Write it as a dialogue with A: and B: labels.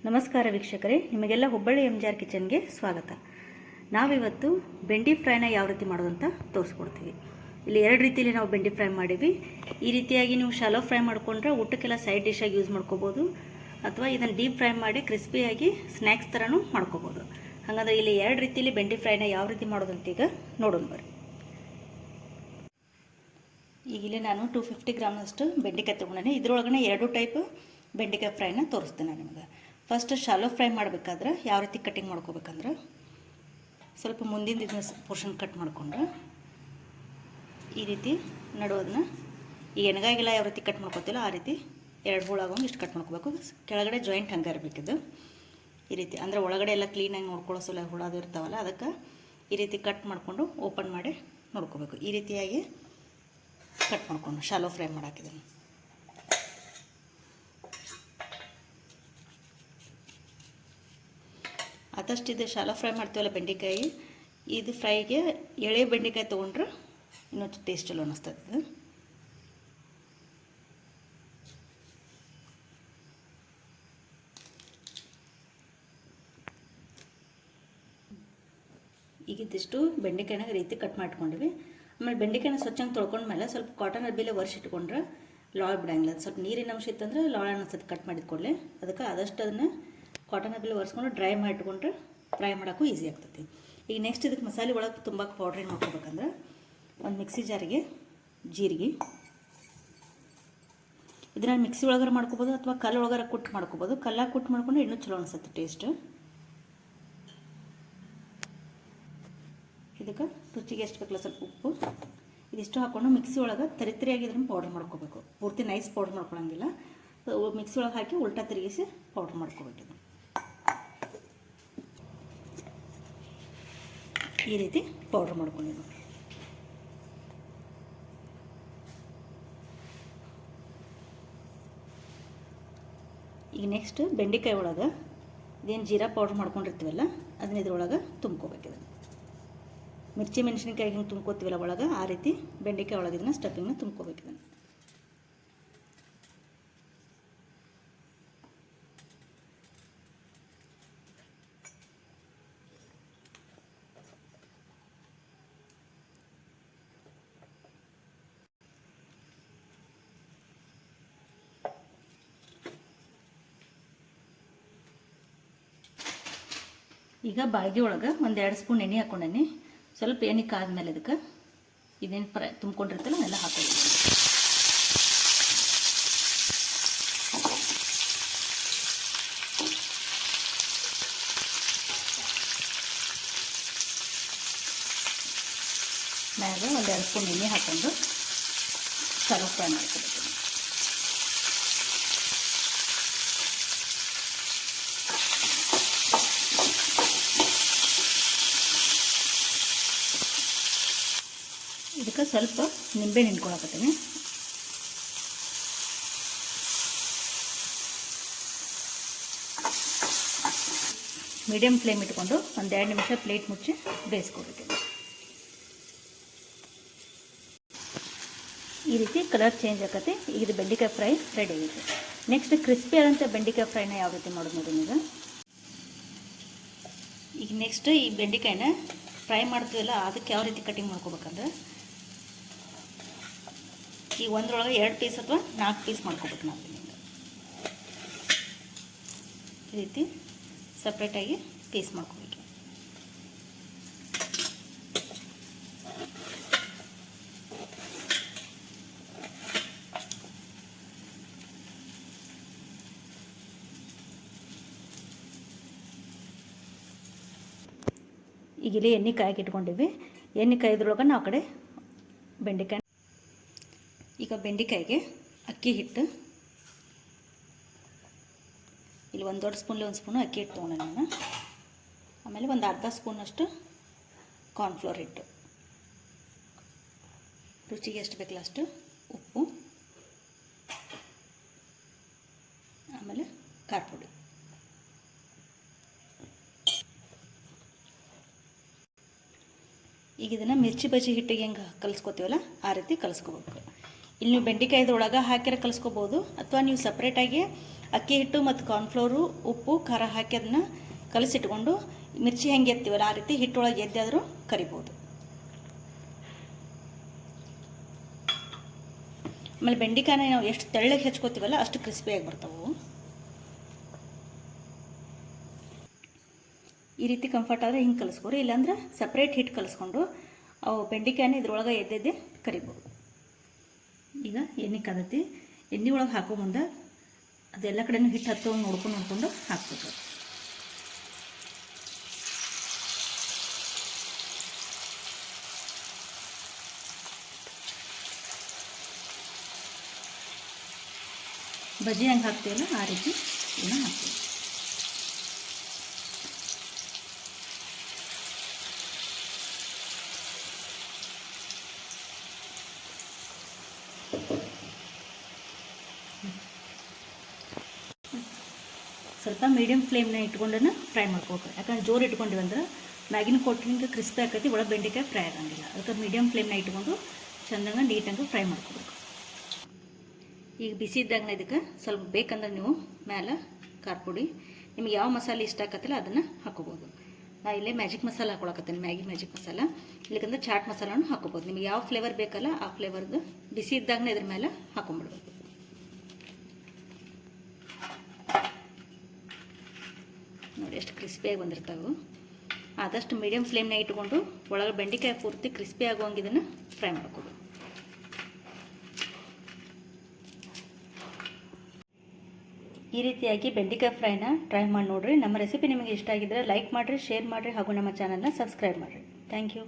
A: ನಮಸ್ಕಾರ ವೀಕ್ಷಕರೇ, ನಿಮಗೆಲ್ಲ ಹುಬ್ಬಳ್ಳಿ MJR ಕಿಚನ್ಗೆ ಸ್ವಾಗತ. ನಾವಿವತ್ತು ಬೆಂಡಿ ಫ್ರೈನ ಯಾವ ರೀತಿ ಮಾಡೋದು ಅಂತ ತೋರಿಸ್ಕೊಡ್ತೀವಿ. ಇಲ್ಲಿ ಎರಡು ರೀತಿಯಲ್ಲಿ ನಾವು ಬೆಂಡಿ ಫ್ರೈ ಮಾಡೀವಿ. ಈ ರೀತಿಯಾಗಿ ನೀವು ಶಾಲೋ ಫ್ರೈ ಮಾಡ್ಕೊಂಡ್ರೆ ಊಟಕ್ಕೆಲ್ಲ ಸೈಡ್ ಡಿಶ್ ಆಗಿ ಯೂಸ್ ಮಾಡ್ಕೋಬೋದು, ಅಥವಾ ಇದನ್ನು ಡೀಪ್ ಫ್ರೈ ಮಾಡಿ ಕ್ರಿಸ್ಪಿಯಾಗಿ ಸ್ನ್ಯಾಕ್ಸ್ ಥರನೂ ಮಾಡ್ಕೋಬೋದು. ಹಾಗಾದರೆ ಇಲ್ಲಿ ಎರಡು ರೀತಿಯಲ್ಲಿ ಬೆಂಡಿ ಫ್ರೈನ ಯಾವ ರೀತಿ ಮಾಡೋದು ಅಂತ ಈಗ ನೋಡೋಣ ಬರ್ರಿ. ಈಗ ಇಲ್ಲಿ ನಾನು 250 ಗ್ರಾಮ್ನಷ್ಟು ಬೆಂಡೆಕಾಯಿ ತೊಗೊಂಡೇನೆ. ಇದರೊಳಗಡೆ ಎರಡು ಟೈಪ್ ಬೆಂಡೆಕಾಯಿ ಫ್ರೈನ ತೋರಿಸ್ತೇನೆ ನಿಮಗೆ. ಫಸ್ಟ್ ಶಾಲೋ ಫ್ರೈ ಮಾಡಬೇಕಾದ್ರೆ ಯಾವ ರೀತಿ ಕಟ್ಟಿಂಗ್ ಮಾಡ್ಕೋಬೇಕಂದ್ರೆ, ಸ್ವಲ್ಪ ಮುಂದಿನ ಇದನ್ನ ಪೋರ್ಷನ್ ಕಟ್ ಮಾಡ್ಕೊಂಡ್ರೆ ಈ ರೀತಿ ನಡುವುದನ್ನ ಈ ಎಣ್ಗಾಯಿಗೆಲ್ಲ ಯಾವ ರೀತಿ ಕಟ್ ಮಾಡ್ಕೋತಿಲ್ಲ ಆ ರೀತಿ ಎರಡು ಹೋಳಾಗೋಂಗೆ ಇಷ್ಟು ಕಟ್ ಮಾಡ್ಕೋಬೇಕು. ಕೆಳಗಡೆ ಜಾಯಿಂಟ್ ಹಂಗೆ ಇರಬೇಕಿದ್ದು ಈ ರೀತಿ, ಅಂದರೆ ಒಳಗಡೆ ಎಲ್ಲ ಕ್ಲೀನಾಗಿ ನೋಡ್ಕೊಳ್ಳೋ ಸಲ ಹುಳದು ಇರ್ತಾವಲ್ಲ, ಅದಕ್ಕೆ ಈ ರೀತಿ ಕಟ್ ಮಾಡಿಕೊಂಡು ಓಪನ್ ಮಾಡಿ ನೋಡ್ಕೋಬೇಕು. ಈ ರೀತಿಯಾಗಿ ಕಟ್ ಮಾಡ್ಕೊಂಡು ಶಾಲೋ ಫ್ರೈ ಮಾಡಾಕಿದ್ದೀನಿ. ಆದಷ್ಟು ಇದು ಶಾಲೋ ಫ್ರೈ ಮಾಡ್ತೀವಲ್ಲ ಬೆಂಡೆಕಾಯಿ, ಇದು ಫ್ರೈಗೆ ಎಳೆ ಬೆಂಡೆಕಾಯಿ ತೊಗೊಂಡ್ರೆ ಇನ್ನೂ ಟೇಸ್ಟ್ ಚಲೋ ಅನ್ನಿಸ್ತದೆ. ಈಗ ಇದಿಷ್ಟು ಬೆಂಡೆಕಾಯಿನ ರೀತಿ ಕಟ್ ಮಾಡ್ಕೊಂಡಿವಿ. ಆಮೇಲೆ ಬೆಂಡೆಕಾಯಿನ ಸ್ವಚ್ಛಂಗೆ ತೊಳ್ಕೊಂಡ್ಮೇಲೆ ಸ್ವಲ್ಪ ಕಾಟನ್ ಅರ್ಬಿಲೆ ಒರೆಸಿಟ್ಕೊಂಡ್ರೆ ಲಾಳ್ ಬಿಡಂಗಿಲ್ಲ. ಸ್ವಲ್ಪ ನೀರಿನ ಅಂಶ ಇತ್ತಂದ್ರೆ ಲಾಳ ಅನಿಸ್ತದೆ ಕಟ್ ಮಾಡಿದ ಕೂಡಲೇ. ಅದಕ್ಕೆ ಆದಷ್ಟು ಅದನ್ನು ಕಾಟನ್ ಅರ್ಬಿಲೆ ಒರೆಸ್ಕೊಂಡು ಡ್ರೈ ಮಾಡಿಟ್ಕೊಂಡ್ರೆ ಫ್ರೈ ಮಾಡೋಕ್ಕೂ ಈಸಿ ಆಗ್ತೈತಿ. ಈಗ ನೆಕ್ಸ್ಟ್ ಇದಕ್ಕೆ ಮಸಾಲೆ ಒಳಗೆ ತುಂಬ ಪೌಡ್ರ್ ಏನು ಮಾಡ್ಕೋಬೇಕಂದ್ರೆ, ಒಂದು ಮಿಕ್ಸಿ ಜಾರಿಗೆ ಜೀರಿಗೆ, ಇದನ್ನ ಮಿಕ್ಸಿ ಒಳಗಾರ ಮಾಡ್ಕೋಬೋದು ಅಥವಾ ಕಲ್ಲು ಒಳಗಾರ ಕುಟ್ಟು ಮಾಡ್ಕೋಬೋದು. ಕಲ್ಲಾಗಿ ಕುಟ್ಟು ಮಾಡ್ಕೊಂಡ್ರೆ ಇನ್ನೂ ಚಲೋ ಅನಿಸುತ್ತೆ ಟೇಸ್ಟ್. ಇದಕ್ಕೆ ರುಚಿಗೆ ಎಷ್ಟು ಬೇಕಲ್ಲ ಸ್ವಲ್ಪ ಉಪ್ಪು, ಇದಿಷ್ಟು ಹಾಕ್ಕೊಂಡು ಮಿಕ್ಸಿ ಒಳಗೆ ತರಿತರಿಯಾಗಿ ಇದನ್ನು ಪೌಡ್ರ್ ಮಾಡ್ಕೋಬೇಕು. ಪೂರ್ತಿ ನೈಸ್ ಪೌಡ್ರ್ ಮಾಡ್ಕೊಳಂಗಿಲ್ಲ, ಮಿಕ್ಸಿ ಒಳಗೆ ಹಾಕಿ ಉಲ್ಟಾ ತಿರುಗಿಸಿ ಪೌಡ್ರ್ ಮಾಡ್ಕೋಬೇಕಿದು. ಈ ರೀತಿ ಪೌಡ್ರ್ ಮಾಡ್ಕೊಂಡಿದ್ದು. ಈಗ ನೆಕ್ಸ್ಟ್ ಬೆಂಡೆಕಾಯಿ ಒಳಗೆ ಇದೇನು ಜೀರಾ ಪೌಡ್ರ್ ಮಾಡ್ಕೊಂಡಿರ್ತೀವಲ್ಲ ಅದನ್ನ ಇದ್ರೊಳಗೆ ತುಂಬ್ಕೋಬೇಕಿದೆ. ಮಿರ್ಚಿ ಮೆಣಸಿನ್ಕಾಯಿ ಹಿಂಗೆ ತುಂಬ್ಕೋತೀವಲ್ಲ ಒಳಗೆ, ಆ ರೀತಿ ಬೆಂಡೆಕಾಯಿ ಒಳಗೆ ಇದನ್ನ ಸ್ಟಫಿಂಗ್ನ ತುಂಬ್ಕೋಬೇಕಿದೆ. ಈಗ ಬಾಳ್ಗೆ ಒಳಗೆ ಒಂದು 2 ಸ್ಪೂನ್ ಎಣ್ಣೆ ಹಾಕ್ಕೊಂಡೇನಿ. ಸ್ವಲ್ಪ ಎಣ್ಣೆ ಕಾದ್ಮೇಲೆ ಇದಕ್ಕೆ ಇದೇನು ಫ್ರೈ ತುಂಬ್ಕೊಂಡಿರ್ತಲ್ಲ ಅದೆಲ್ಲ ಹಾಕೋದು. ಮ್ಯಾಗ ಒಂದು 2 ಸ್ಪೂನ್ ಎಣ್ಣೆ ಹಾಕೊಂಡು ಶಾಲೋ ಫ್ರೈ ಮಾಡ್ಕೋಬೇಕು. ಇದಕ್ಕೆ ಸ್ವಲ್ಪ ನಿಂಬೆ ಹಿಂಡ್ಕೊಳಕತ್ತೀನಿ. ಮೀಡಿಯಮ್ ಫ್ಲೇಮ್ ಇಟ್ಕೊಂಡು ಒಂದು 2 ನಿಮಿಷ ಪ್ಲೇಟ್ ಮುಚ್ಚಿ ಬೇಯಿಸ್ಕೋಬೇಕು. ಈ ರೀತಿ ಕಲರ್ ಚೇಂಜ್ ಆಕತ್ತೆ. ಈಗ ಇದು ಬೆಂಡೆಕಾಯಿ ಫ್ರೈ ರೆಡಿ ಆಗಿದೆ. ನೆಕ್ಸ್ಟ್ ಕ್ರಿಸ್ಪಿ ಆದಂಥ ಬೆಂಡೆಕಾಯಿ ಫ್ರೈನ ಯಾವ ರೀತಿ ಮಾಡೋದು ನೋಡಿ ಈಗ. ಈಗ ನೆಕ್ಸ್ಟ್ ಈ ಬೆಂಡೆಕಾಯಿನ ಫ್ರೈ ಮಾಡ್ತೀವಲ್ಲ ಅದಕ್ಕೆ ಯಾವ ರೀತಿ ಕಟಿಂಗ್ ಮಾಡ್ಕೋಬೇಕಂದ್ರೆ, ಈ ಒಂದರೊಳಗೆ 2 ಪೀಸ್ ಅಥವಾ 4 ಪೀಸ್ ಮಾಡ್ಕೋಬೇಕು ನಾವು. ಈ ರೀತಿ ಸಪ್ರೇಟಾಗಿ ಪೀಸ್ ಮಾಡ್ಕೋಬೇಕು. ಈಗ ಇಲ್ಲಿ ಎಣ್ಣೆ ಕಾಯಕ್ಕೆ ಇಟ್ಕೊಂಡಿವಿ. ಎಣ್ಣೆ ಕಾಯ್ದ್ರೊಳಗೆ ನಾವು ಆ ಕಡೆ ಬೆಂಡೆಕಾಯಿ. ಈಗ ಬೆಂಡೆಕಾಯಿಗೆ ಅಕ್ಕಿ ಹಿಟ್ಟು, ಇಲ್ಲಿ 1 ದೊಡ್ಡ ಸ್ಪೂನ್ಲಿ 1 ಸ್ಪೂನು ಅಕ್ಕಿ ಹಿಟ್ಟು ತೊಗೊಂಡೆ ನಾನು. ಆಮೇಲೆ ಒಂದು ಅರ್ಧ ಸ್ಪೂನಷ್ಟು ಕಾರ್ನ್ಫ್ಲೋರ್ ಹಿಟ್ಟು, ರುಚಿಗೆ ಎಷ್ಟು ಬೇಕಲ್ಲ ಅಷ್ಟು ಉಪ್ಪು, ಆಮೇಲೆ ಖಾರ ಪುಡಿ. ಈಗ ಇದನ್ನು ಮಿರ್ಚಿ ಬಜ್ಜಿ ಹಿಟ್ಟಿಗೆ ಹೆಂಗೆ ಕಲಿಸ್ಕೊತೀವಲ್ಲ ಆ ರೀತಿ ಕಲಿಸ್ಕೋಬೇಕು. ಇಲ್ಲಿ ನೀವು ಬೆಂಡೆಕಾಯ್ದೊಳಗೆ ಹಾಕಿರ ಕಲಿಸ್ಕೋಬೋದು, ಅಥವಾ ನೀವು ಸಪ್ರೇಟಾಗಿ ಅಕ್ಕಿ ಹಿಟ್ಟು ಮತ್ತು ಕಾರ್ನ್ಫ್ಲೋರು, ಉಪ್ಪು, ಖಾರ ಹಾಕಿ ಅದನ್ನು ಕಲಸಿಟ್ಕೊಂಡು ಮಿರ್ಚಿ ಹೆಂಗೆ ಎತ್ತೀವಲ್ಲ ಆ ರೀತಿ ಹಿಟ್ಟೊಳಗೆ ಎದ್ದಾದರೂ ಕರಿಬೋದು. ಆಮೇಲೆ ಬೆಂಡೆಕಾಯನ್ನ ನಾವು ಎಷ್ಟು ತೆಳ್ಳಗೆ ಹೆಚ್ಕೋತೀವಲ್ಲ ಅಷ್ಟು ಕ್ರಿಸ್ಪಿಯಾಗಿ ಬರ್ತಾವೆ. ಈ ರೀತಿ ಕಂಫರ್ಟ್ ಆದರೆ ಹಿಂಗೆ ಕಲಿಸ್ಕೊರಿ, ಇಲ್ಲಾಂದ್ರೆ ಸಪ್ರೇಟ್ ಹಿಟ್ಟು ಕಲಿಸ್ಕೊಂಡು ಅವು ಬೆಂಡೆಕಾಯನ್ನ ಇದ್ರೊಳಗೆ ಎದ್ದೆದ್ದೆ ಕರಿಬೋದು. ಈಗ ಎಣ್ಣೆ ಕಾದತಿ, ಎಣ್ಣೆ ಒಳಗೆ ಹಾಕೋ ಮುಂದೆ ಅದೆಲ್ಲ ಕಡೆನೂ ಹಿಟ್ಟು ಹತ್ತೋ ನೋಡ್ಕೊಂಡು ಹಾಕ್ಬೇಕು. ಬಜ್ಜಿ ಹೆಂಗೆ ಹಾಕ್ತೀವಲ್ಲ ಆ ರೀತಿ ಇದನ್ನು ಹಾಕ್ತೀವಿ. ಸ್ವಲ್ಪ ಮೀಡಿಯಮ್ ಫ್ಲೇಮ್ನ ಇಟ್ಕೊಂಡು ಫ್ರೈ ಮಾಡ್ಕೋಬೇಕು. ಯಾಕಂದ್ರೆ ಜೋರು ಇಟ್ಕೊಂಡಿವಿ ಅಂದ್ರೆ ಮ್ಯಾಗಿನ ಕೋಟಿಂಗ್ ಕ್ರಿಸ್ಪಿ ಆಕೈತಿ, ಒಳಗೆ ಬೆಂಡೆಕಾಯಿ ಫ್ರೈ ಆಗಂಗಿಲ್ಲ. ಅದಕ್ಕೆ ಮೀಡಿಯಮ್ ಫ್ಲೇಮ್ನ ಇಟ್ಕೊಂಡು ಚೆಂದಂಗೆ ನೀಟಾಗಿ ಫ್ರೈ ಮಾಡ್ಕೋಬೇಕು. ಈಗ ಬಿಸಿ ಇದ್ದಾಗ ಇದಕ್ಕೆ ಸ್ವಲ್ಪ ಬೇಕಂದ್ರೆ ನೀವು ಮೇಲೆ ಖಾರ ಪುಡಿ, ನಿಮ್ಗೆ ಯಾವ ಮಸಾಲೆ ಇಷ್ಟ ಆಕತ್ತಲ್ಲ ಅದನ್ನು ಹಾಕೋಬೋದು. ನಾ ಇಲ್ಲೇ ಮ್ಯಾಜಿಕ್ ಮಸಾಲ ಹಾಕೊಳಕತ್ತೀನಿ, ಮ್ಯಾಗಿ ಮ್ಯಾಜಿಕ್ ಮಸಾಲ. ಇಲ್ಲಕಂದ್ರೆ ಚಾಟ್ ಮಸಾಲನೂ ಹಾಕೋಬೋದು. ನಿಮ್ಗೆ ಯಾವ ಫ್ಲೇವರ್ ಬೇಕಲ್ಲ ಆ ಫ್ಲೇವರ್ದು ಬಿಸಿ ಇದ್ದಾಗನೇ ಇದ್ರ ಮೇಲೆ ಹಾಕೊಂಡ್ಬಿಡ್ಬೇಕು. ನೋಡಿ ಎಷ್ಟು ಕ್ರಿಸ್ಪಿಯಾಗಿ ಬಂದಿರ್ತಾವೆ. ಆದಷ್ಟು ಮೀಡಿಯಮ್ ಫ್ಲೇಮ್ನ ಇಟ್ಕೊಂಡು ಒಳಗೆ ಬೆಂಡೆಕಾಯಿ ಪೂರ್ತಿ ಕ್ರಿಸ್ಪಿ ಆಗುವಂಗೆ ಇದನ್ನು ಫ್ರೈ ಮಾಡ್ಕೋಬೇಕು. ಈ ರೀತಿಯಾಗಿ ಬೆಂಡೆಕಾಯಿ ಫ್ರೈನ ಟ್ರೈ ಮಾಡಿ ನೋಡಿರಿ. ನಮ್ಮ ರೆಸಿಪಿ ನಿಮಗೆ ಇಷ್ಟ ಆಗಿದ್ದರೆ ಲೈಕ್ ಮಾಡಿರಿ, ಶೇರ್ ಮಾಡಿರಿ ಹಾಗೂ ನಮ್ಮ ಚಾನಲ್ನ ಸಬ್ಸ್ಕ್ರೈಬ್ ಮಾಡಿರಿ. Thank you.